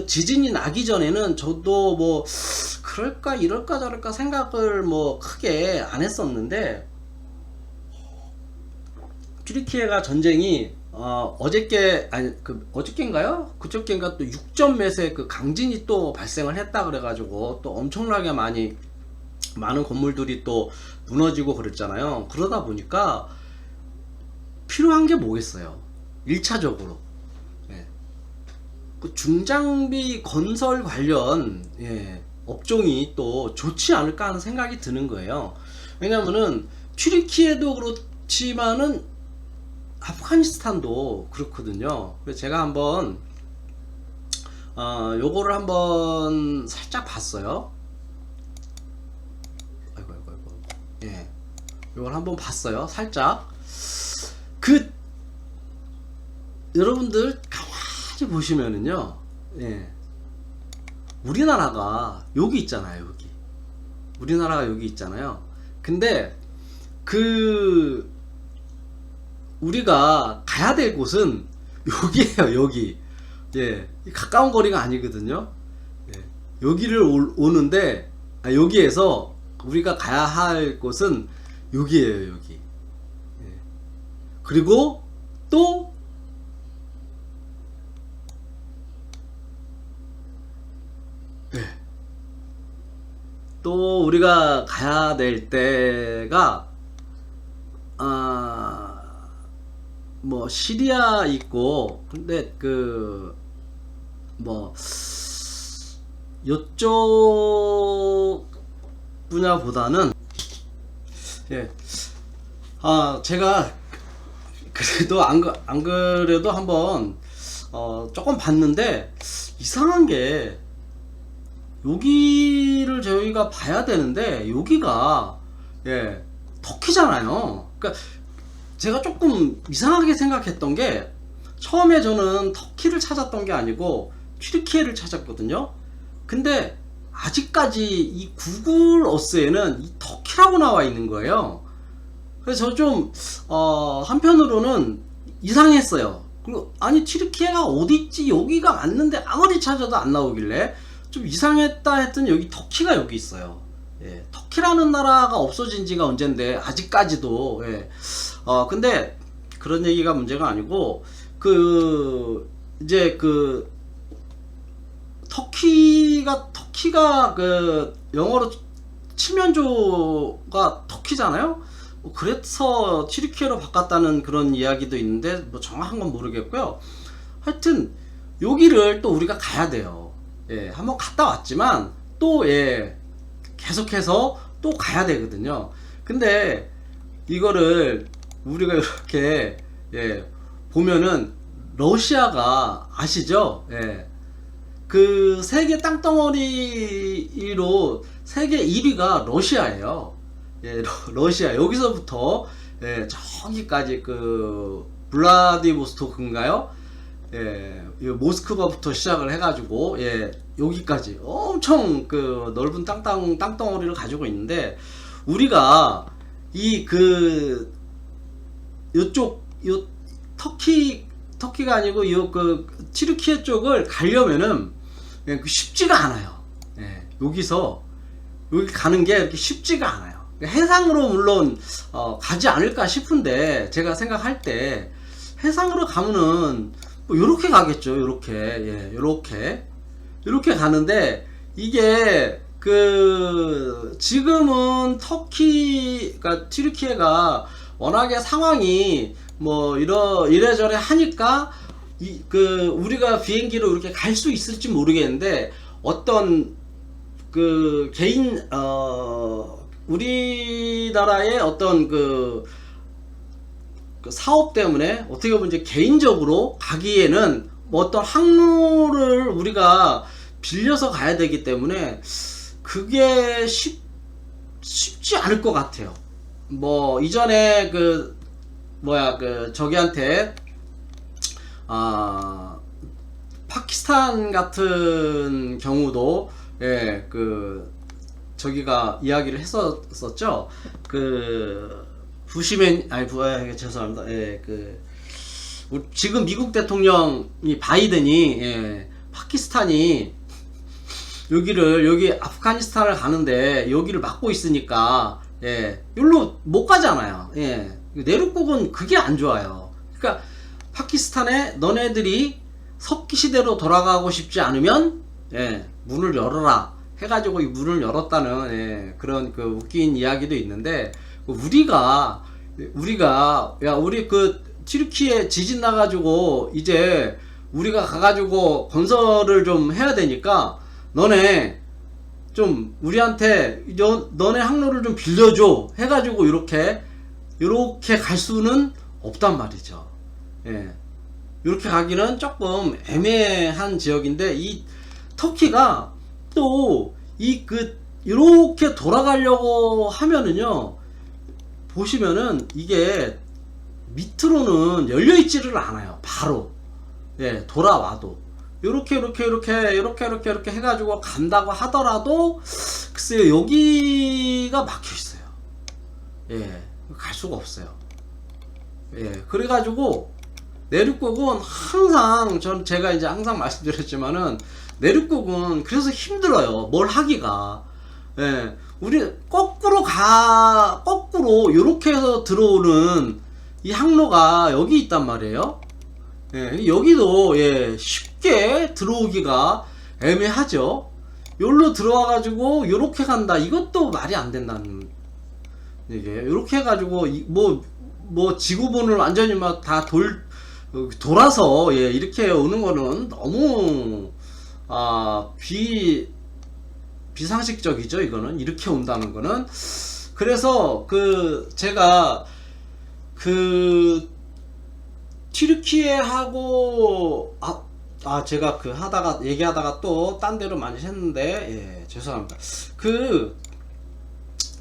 지진이 나기 전에는 저도 뭐 그럴까 이럴까 저럴까 생각을 뭐 크게 안 했었는데, 튀르키예가 전쟁이 어저께인가요? 그저께인가 또 6점 몇의 강진이 또 발생을 했다 그래가지고 또 엄청나게 많은 건물들이 또 무너지고 그랬잖아요. 그러다 보니까 필요한 게 뭐겠어요? 1차적으로 중장비 건설 관련 업종이 또 좋지 않을까 하는 생각이 드는 거예요. 왜냐면은 튀르키예도 그렇지만은 아프가니스탄도 그렇거든요. 그래서 제가 한번 요거를 한번 살짝 봤어요. 아이고. 예. 요걸 한번 봤어요. 살짝. 여러분들 가만히 보시면은요. 예. 우리나라가 여기 있잖아요, 여기. 우리나라가 여기 있잖아요. 근데 우리가 가야 될 곳은 여기에요, 여기. 예. 가까운 거리가 아니거든요. 예. 여기를 오는데, 여기에서 우리가 가야 할 곳은 여기에요, 여기. 예. 그리고 또 우리가 가야 될 때가 뭐 시리아 있고, 근데 뭐 요쪽 분야보다는 제가 그래도 안 그래도 한번 조금 봤는데 이상한 게, 여기를 저희가 봐야 되는데 여기가 터키잖아요. 그러니까 제가 조금 이상하게 생각했던 게, 처음에 저는 터키를 찾았던 게 아니고 튀르키예를 찾았거든요. 근데 아직까지 이 구글 어스에는 이 터키라고 나와 있는 거예요. 그래서 저 좀 한편으로는 이상했어요. 그리고 아니 튀르키예가 어디있지, 여기가 맞는데 아무리 찾아도 안 나오길래 좀 이상했다 했더니 여기 터키가 여기 있어요. 예, 터키라는 나라가 없어진 지가 언젠데 아직까지도. 예. 근데 그런 얘기가 문제가 아니고, 이제 터키가 영어로 칠면조가 터키잖아요. 그래서 튀르키예로 바꿨다는 그런 이야기도 있는데 뭐 정확한 건 모르겠고요. 하여튼 여기를 또 우리가 가야 돼요. 예, 한번 갔다 왔지만 또 계속해서 또 가야 되거든요. 근데 이거를 우리가 이렇게 보면은 러시아가 아시죠? 그 세계 땅덩어리로 세계 1위가 러시아예요. 러시아. 여기서부터 저기까지 블라디보스토크인가요? 모스크바부터 시작을 해가지고 여기까지 엄청 넓은 땅덩어리를 가지고 있는데, 우리가 요쪽 터키가 아니고 튀르키예 쪽을 가려면은 쉽지가 않아요. 여기 가는 게 이렇게 쉽지가 않아요. 해상으로 물론 가지 않을까 싶은데, 제가 생각할 때 해상으로 가면은 뭐 요렇게 가겠죠. 요렇게 가는데, 이게 지금은 그러니까 튀르키예가 워낙에 상황이 뭐 이래저래 하니까 우리가 비행기로 이렇게 갈 수 있을지 모르겠는데, 어떤 개인 우리나라의 어떤 사업 때문에 어떻게 보면 이제 개인적으로 가기에는 뭐 어떤 항로를 우리가 빌려서 가야 되기 때문에 그게 쉽지 않을 것 같아요. 뭐 이전에 저기한테 파키스탄 같은 경우도 저기가 이야기를 했었죠. 죄송합니다. 지금 미국 대통령이 바이든이 파키스탄이 여기 아프가니스탄을 가는데 여기를 막고 있으니까 여기로 못 가잖아요. 내륙국은 그게 안 좋아요. 그러니까 파키스탄에 너네들이 석기 시대로 돌아가고 싶지 않으면 문을 열어라 해가지고 이 문을 열었다는 그런 웃긴 이야기도 있는데, 우리 튀르키예 지진 나가지고 이제 우리가 가가지고 건설을 좀 해야 되니까 너네 좀 우리한테 너네 항로를 좀 빌려줘 해가지고 이렇게 갈 수는 없단 말이죠. 이렇게 가기는 조금 애매한 지역인데, 이 터키가 또 이렇게 돌아가려고 하면은요, 보시면은 이게 밑으로는 열려있지를 않아요. 바로 돌아와도 요렇게 해가지고 간다고 하더라도 글쎄요, 여기가 막혀있어요. 갈 수가 없어요. 그래가지고 내륙국은 항상 제가 이제 항상 말씀드렸지만은, 내륙국은 그래서 힘들어요. 뭘 하기가. 우리 거꾸로 요렇게 해서 들어오는 이 항로가 여기 있단 말이에요. 여기도 쉽게 들어오기가 애매하죠. 여기로 들어와가지고 요렇게 간다, 이것도 말이 안 된다는 얘기예요. 요렇게 해가지고 뭐 지구본을 완전히 막 다 돌아서 이렇게 오는 거는 너무 비상식적이죠. 이거는 이렇게 온다는 거는. 그래서 제가 튀르키예하고 제가 얘기하다가 또 딴 데로 많이 했는데 죄송합니다.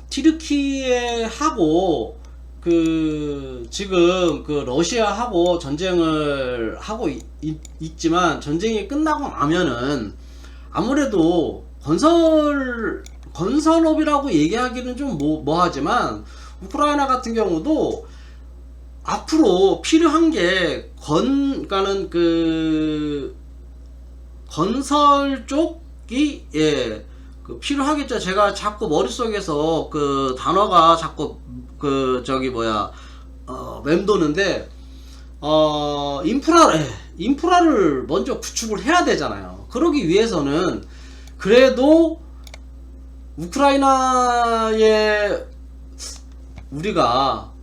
튀르키예하고 지금 러시아하고 전쟁을 하고 있지만 전쟁이 끝나고 나면은 아무래도 건설업이라고 얘기하기는 좀 뭐하지만 우크라이나 같은 경우도 앞으로 필요한 게 그러니까는 건설 쪽이 필요하겠죠. 제가 자꾸 머릿속에서 그 단어가 자꾸 맴도는데 인프라를 먼저 구축을 해야 되잖아요. 그러기 위해서는 그래도 우크라이나에 우리가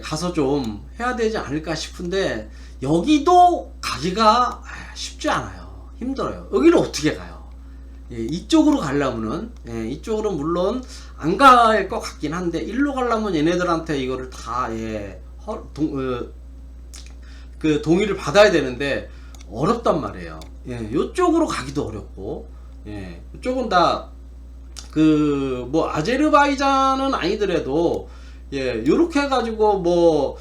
가서 좀 해야 되지 않을까 싶은데 여기도 가기가 쉽지 않아요. 힘들어요. 여기를 어떻게 가요? 이쪽으로 가려면은 이쪽으로 물론 안 갈 것 같긴 한데 일로 가려면 얘네들한테 이거를 다 동의를 받아야 되는데 어렵단 말이에요. 이쪽으로 가기도 어렵고 이쪽은 다 아제르바이잔은 아니더라도 요렇게 해가지고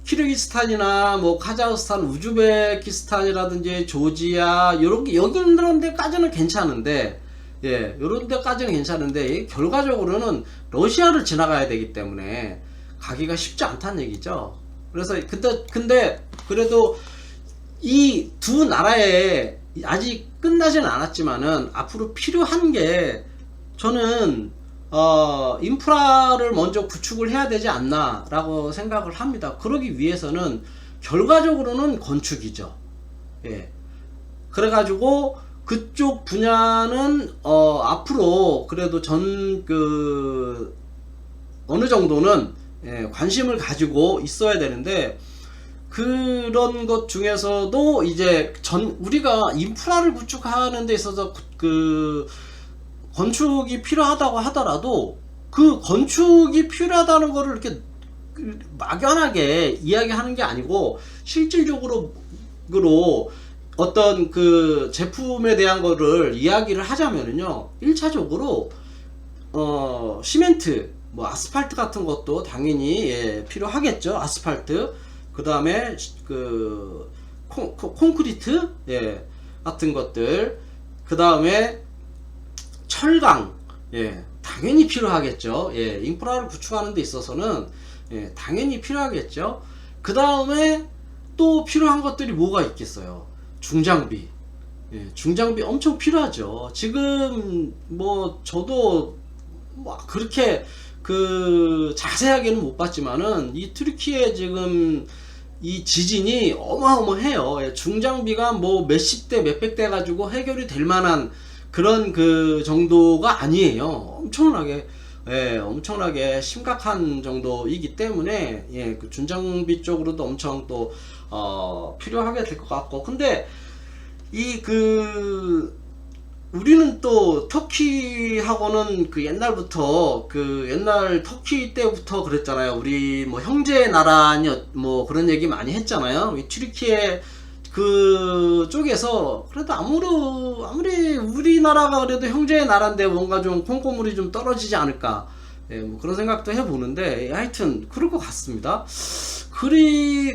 키르기스탄이나 카자흐스탄, 우즈베키스탄이라든지 조지아 여기 이런 데까지는 괜찮은데 요런 데까지는 괜찮은데 결과적으로는 러시아를 지나가야 되기 때문에 가기가 쉽지 않다는 얘기죠. 그래서 근데 그래도 이 두 나라에 아직 끝나지는 않았지만은 앞으로 필요한 게 저는 인프라를 먼저 구축을 해야 되지 않나 라고 생각을 합니다. 그러기 위해서는 결과적으로는 건축이죠. 그래가지고 그쪽 분야는 앞으로 그래도 어느 정도는 관심을 가지고 있어야 되는데 그런 것 중에서도 이제 우리가 인프라를 구축하는 데 있어서 건축이 필요하다고 하더라도 그 건축이 필요하다는 거를 이렇게 막연하게 이야기하는 게 아니고 실질적으로 어떤 제품에 대한 거를 이야기를 하자면은요, 1차적으로 시멘트, 아스팔트 같은 것도 당연히 필요하겠죠. 아스팔트, 그 다음에 콘크리트 같은 것들, 그 다음에 철강, 당연히 필요하겠죠. 인프라를 구축하는 데 있어서는 당연히 필요하겠죠. 그 다음에 또 필요한 것들이 뭐가 있겠어요? 중장비. 중장비 엄청 필요하죠. 지금 저도 그렇게 자세하게는 못 봤지만은 이 튀르키예 지금 이 지진이 어마어마해요. 중장비가 몇십 대 몇백 대 가지고 해결이 될 만한 그런 정도가 아니에요. 엄청나게 심각한 정도이기 때문에 중장비 쪽으로도 엄청 또 필요하게 될 것 같고, 근데 우리는 또 터키하고는 옛날부터 옛날 터키 때부터 그랬잖아요. 우리 형제 나라니 그런 얘기 많이 했잖아요. 이 튀르키예 쪽에서 그래도 아무리 우리나라가 그래도 형제의 나라인데 뭔가 좀 콩고물이 좀 떨어지지 않을까, 그런 생각도 해보는데 하여튼 그럴 것 같습니다.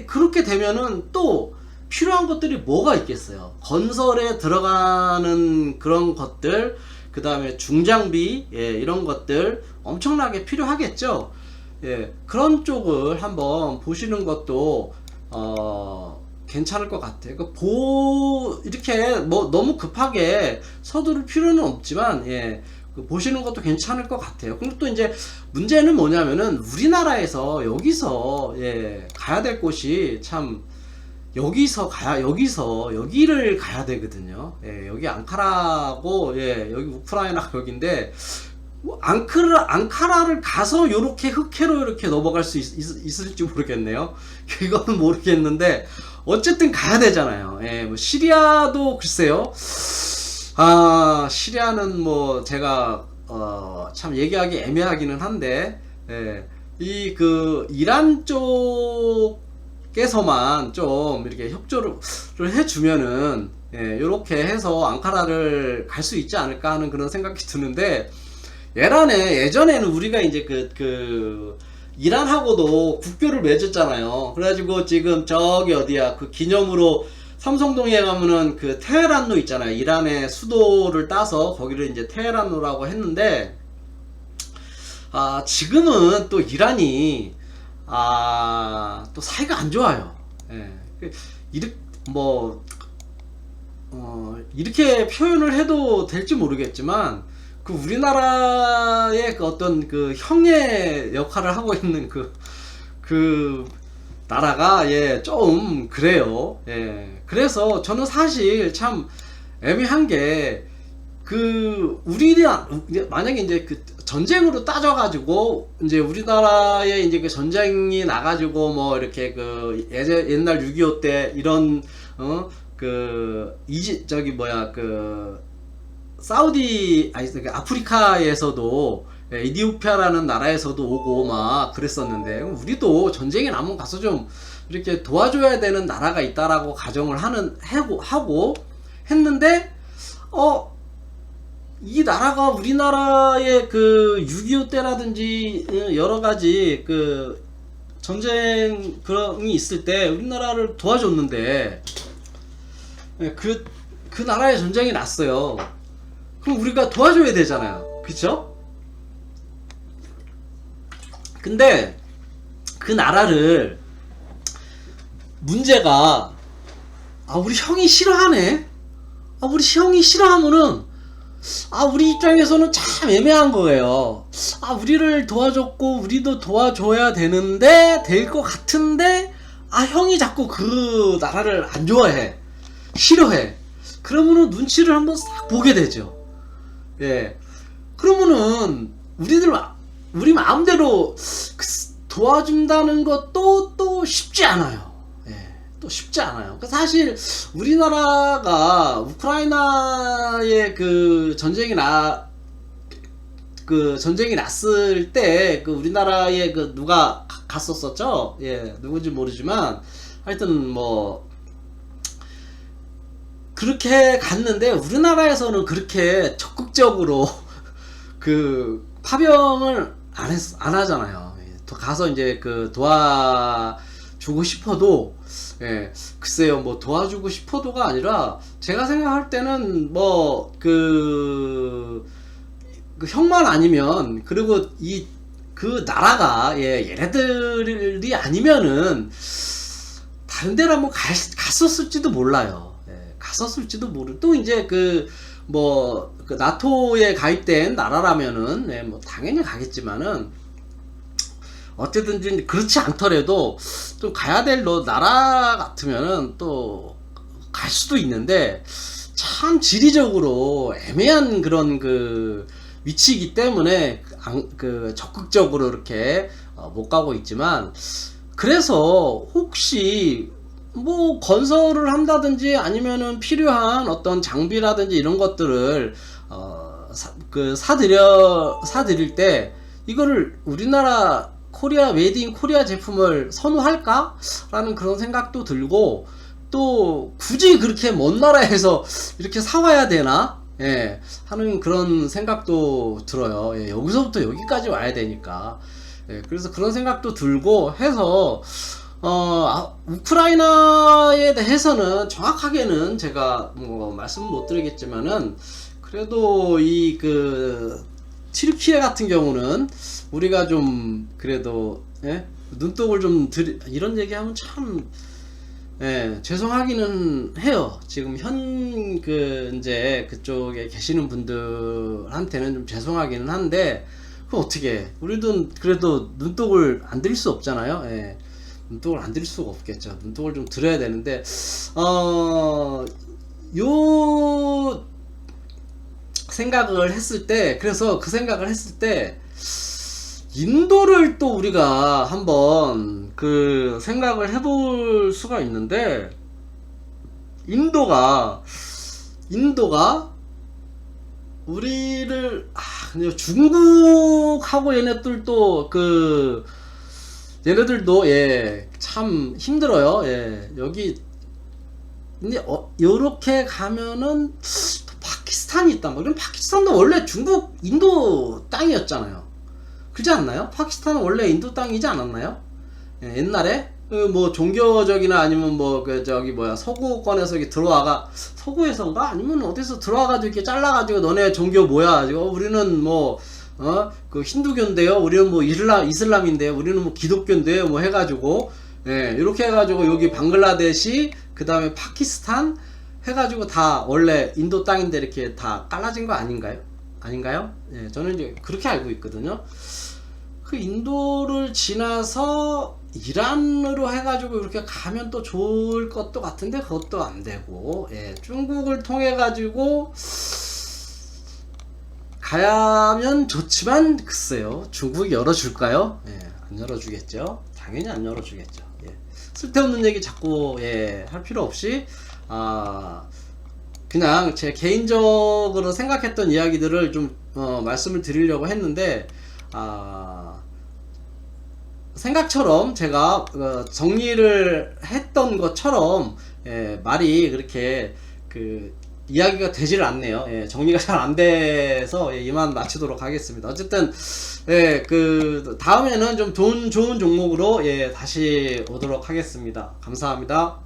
그렇게 되면은 또 필요한 것들이 뭐가 있겠어요? 건설에 들어가는 그런 것들, 그 다음에 중장비, 이런 것들 엄청나게 필요하겠죠. 그런 쪽을 한번 보시는 것도 괜찮을 것 같아요. 이렇게 너무 급하게 서두를 필요는 없지만 보시는 것도 괜찮을 것 같아요. 그리고 또 이제 문제는 뭐냐면은 우리나라에서 여기서 가야 될 곳이 참 여기를 가야 되거든요. 여기 앙카라고 여기 우크라이나 여기인데 앙카라를 가서 요렇게 흑해로 이렇게 넘어갈 수 있을지 모르겠네요. 그거는 모르겠는데 어쨌든 가야 되잖아요. 시리아도 글쎄요. 시리아는 제가 참 얘기하기 애매하기는 한데 이란 쪽에서만 좀 이렇게 협조를 해주면은 요렇게 해서 앙카라를 갈 수 있지 않을까 하는 그런 생각이 드는데, 예전에는 우리가 이제 이란하고도 국교를 맺었잖아요. 그래가지고 지금 저기 어디야 그 기념으로 삼성동에 가면은 그 테헤란로 있잖아요. 이란의 수도를 따서 거기를 이제 테헤란로라고 했는데, 지금은 또 이란이 또 사이가 안 좋아요. 예. 이렇게 뭐 이렇게 표현을 해도 될지 모르겠지만, 그 우리나라의 그 어떤 그 형의 역할을 하고 있는 그 나라가 좀 그래요. 그래서 저는 사실 참 애매한 게, 우리가 만약에 이제 그 전쟁으로 따져가지고 이제 우리나라에 이제 그 전쟁이 나가지고 뭐 이렇게 그 옛날 6.25 때 이런 저기 뭐야 사우디 아프리카에서도 이디오피아라는 나라에서도 오고 막 그랬었는데, 우리도 전쟁이 나면 가서 좀 이렇게 도와줘야 되는 나라가 있다라고 가정을 하고 했는데, 이 나라가 우리나라의 그 6.25 때라든지 여러 가지 그 전쟁 그런이 있을 때 우리나라를 도와줬는데, 그 나라에 전쟁이 났어요. 그럼 우리가 도와줘야 되잖아요. 그쵸? 근데 그 나라를, 문제가 우리 형이 싫어하네. 우리 형이 싫어하면은 우리 입장에서는 참 애매한 거예요. 우리를 도와줬고 우리도 도와줘야 되는데 될 것 같은데, 형이 자꾸 그 나라를 안 좋아해, 싫어해. 그러면은 눈치를 한번 싹 보게 되죠. 그러면은 우리 마음대로 도와준다는 것도 또 쉽지 않아요. 또 쉽지 않아요. 사실 우리나라가 우크라이나의 그 전쟁이 났을 때 우리나라에 누가 갔었었죠? 누군지 모르지만 하여튼 뭐 그렇게 갔는데, 우리나라에서는 그렇게 적극적으로 파병을 안 하잖아요. 가서 이제 도와주고 싶어도, 글쎄요, 뭐 도와주고 싶어도가 아니라, 제가 생각할 때는 뭐 그 형만 아니면, 그리고 그 나라가 얘네들이 아니면은 다른 데로 한번 갔었을지도 몰라요. 또 이제 나토에 가입된 나라라면은 뭐 당연히 가겠지만은, 어쨌든지 그렇지 않더라도 좀 가야 될 나라 같으면은 또 갈 수도 있는데, 참 지리적으로 애매한 그런 위치이기 때문에 적극적으로 이렇게 못 가고 있지만, 그래서 혹시 뭐 건설을 한다든지 아니면은 필요한 어떤 장비라든지 이런 것들을 사드릴 때, 이거를 우리나라 코리아 메이드 인 코리아 제품을 선호할까? 라는 그런 생각도 들고, 또 굳이 그렇게 먼 나라에서 이렇게 사와야 되나? 하는 그런 생각도 들어요. 여기서부터 여기까지 와야 되니까. 그래서 그런 생각도 들고 해서, 우크라이나에 대해서는 정확하게는 제가 뭐 말씀은 못 드리겠지만은, 그래도 튀르키예 같은 경우는 우리가 좀 그래도 눈독을 좀 이런 얘기하면 참 죄송하기는 해요. 지금 이제 그쪽에 계시는 분들한테는 좀 죄송하기는 한데, 그 어떻게 우리도 그래도 눈독을 안 들일 수 없잖아요. 눈독을 안 드릴 수가 없겠죠. 눈독을 좀 드려야 되는데, 요 생각을 했을 때, 그래서 그 생각을 했을 때, 인도를 또 우리가 한번 생각을 해볼 수가 있는데, 인도가 우리를 중국하고 얘네들도 얘네들도 참 힘들어요. 여기 근데 요렇게 가면은 또 파키스탄이 있단 말이에요. 그럼 파키스탄도 원래 중국 인도 땅이었잖아요. 그렇지 않나요? 파키스탄은 원래 인도 땅이지 않았나요? 예, 옛날에 뭐 종교적이나 아니면 뭐 그 저기 뭐야 서구권에서 이렇게 들어와가 서구에선가 아니면 어디서 들어와가지고 이렇게 잘라가지고 너네 종교 뭐야? 우리는 뭐 그 힌두교인데요. 우리는 뭐 이슬람인데요. 우리는 뭐 기독교인데요. 뭐 해가지고 예, 이렇게 해가지고 여기 방글라데시 그 다음에 파키스탄 해가지고 다 원래 인도 땅인데 이렇게 다 깔라진 거 아닌가요? 아닌가요? 예, 저는 이제 그렇게 알고 있거든요. 그 인도를 지나서 이란으로 해가지고 이렇게 가면 또 좋을 것도 같은데 그것도 안 되고, 예, 중국을 통해 가지고 가야면 좋지만 글쎄요, 중국이 열어줄까요? 예, 안 열어주겠죠. 당연히 안 열어주겠죠. 예, 쓸데없는 얘기 자꾸 할 필요 없이 그냥 제 개인적으로 생각했던 이야기들을 좀 말씀을 드리려고 했는데 생각처럼 제가 정리를 했던 것처럼 말이 그렇게 이야기가 되질 않네요. 정리가 잘 안 돼서 이만 마치도록 하겠습니다. 어쨌든 다음에는 좀 좋은 종목으로 다시 오도록 하겠습니다. 감사합니다.